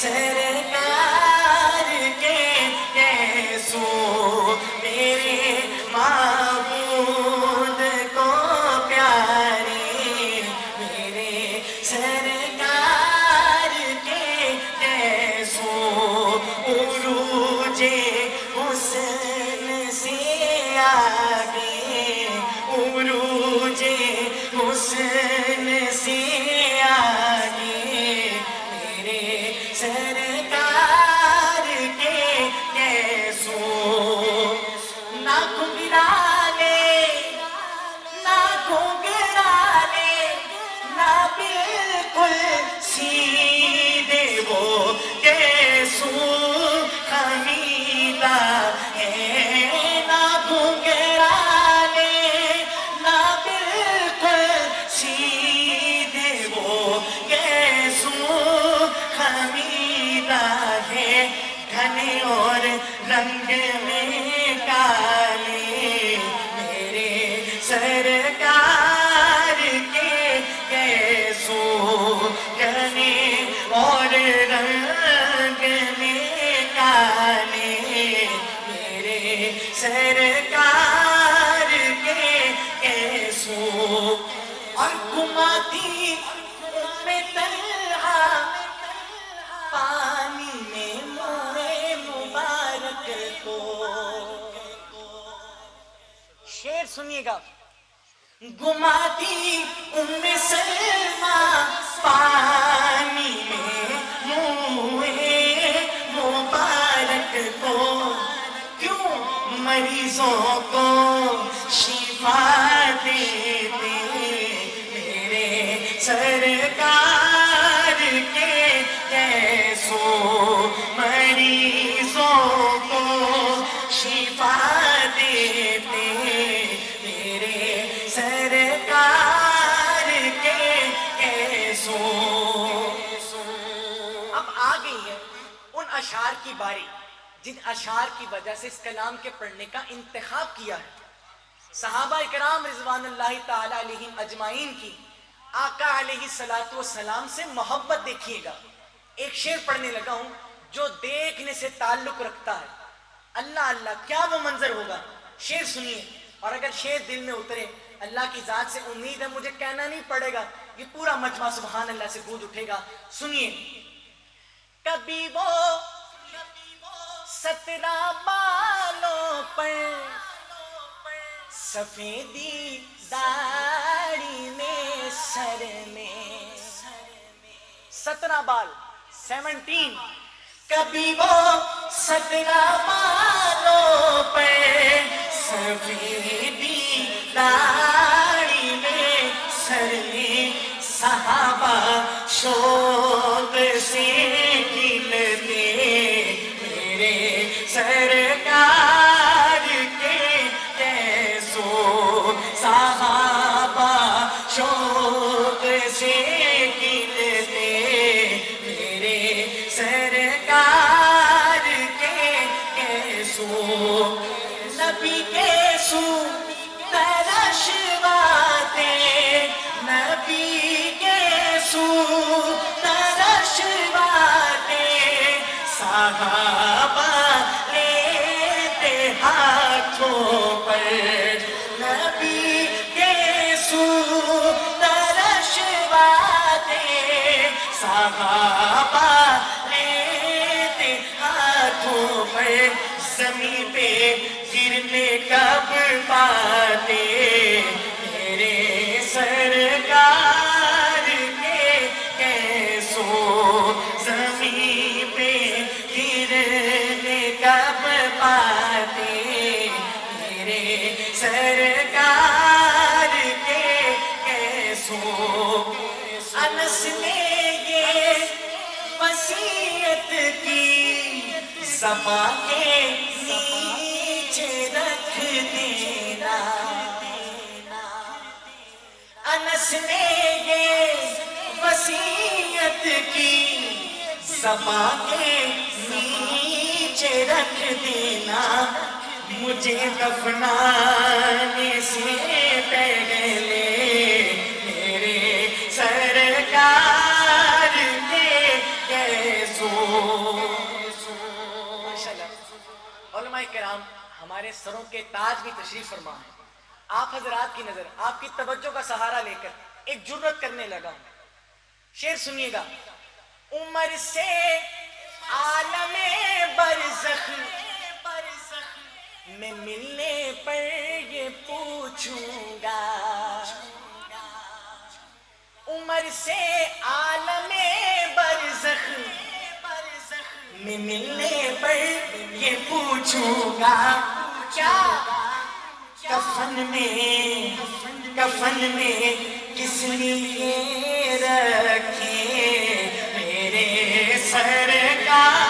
سرکار کے کیسو میرے معبود کو پیارے میرے سرکار کے کیسو عروج حسن سے آگے عروج حسن سے آگے میرے سرکار کے کیسو نہ گھنگھرانے نہ گھنگھرانے نہ بالکل سیدھے وہ کیسو خمیدہ ہے نہ گھنگھرانے نہ بالکل سیدھے وہ کیسو خمیدہ ہے گھنے اور رنگ میں کالے میرے سرکار کے کیسو گھنے اور رنگ میں کالے میرے سرکار کے کیسو اور گھماتی ام طلحہ پانی میں منہ مبارک کو شعر سنیے گا گھماتی ام سلمہ پانی میں منہ مبارک کو کیوں مریضوں کو شفا دیتے میرے سرکار کے کیسو مریضوں کو شفا دیتے میرے سرکار کے کیسو اب آ گئی ہے ان اشعار کی باری جن اشعار کی وجہ سے اس کلام کے پڑھنے کا انتخاب کیا ہے صحابہ کرام رضوان اللہ تعالی علیہم اجمعین کی آقا علیہ الصلوۃ والسلام سے محبت دیکھیے گا ایک شعر پڑھنے لگا ہوں جو دیکھنے سے تعلق رکھتا ہے اللہ اللہ کیا وہ منظر ہوگا شعر سنیے اور اگر شعر دل میں اترے اللہ کی ذات سے امید ہے مجھے کہنا نہیں پڑے گا یہ پورا مجمع سبحان اللہ سے گونج اٹھے گا سنیے کبھی وہ 17 بالوں پر سفیدی داڑھی میں سر میں 17 بال 17 کبھی وہ 17 بالوں پر سفیدی داڑھی میں سر میں صحابہ شوق سے کھلتے میرے سرکار کے کیسو صحابہ شوق سے کھلتے میرے سرکار کے کیسو نبی کیسو ترشواتے نبی کیسو ترشواتے صحابہ لیتے ہاتھوں پر نبی کیسو ترشواتے صحابہ لیتے ہاتھوں پر زمین پہ گرنے کب پاتے میرے سرکار کے کیسو زمین پہ گرنے کب پاتے میرے سرکار کے کیسو انس نے یہ وصیت کی زباں کے نیچے رکھ دینا انس نے یہ وصیت کی زباں کے نیچے رکھ دینا مجھے دفنانے سے پہلے میرے سرکار کے کیسو علماء کرام ہمارے سروں کے تاج بھی تشریف فرما ہے. آپ حضرات کی نظر، آپ کی توجہ کا سہارا لے کر ایک جرت کرنے لگا ہوں. شعر سنیے گا. عمر سے عالم برزخ میں ملنے پر یہ پوچھوں گا، عمر سے عالم برزخ میں ملنے پر یہ پوچھوں گا، کیا کفن میں کس لیے رکھے میرے سرکار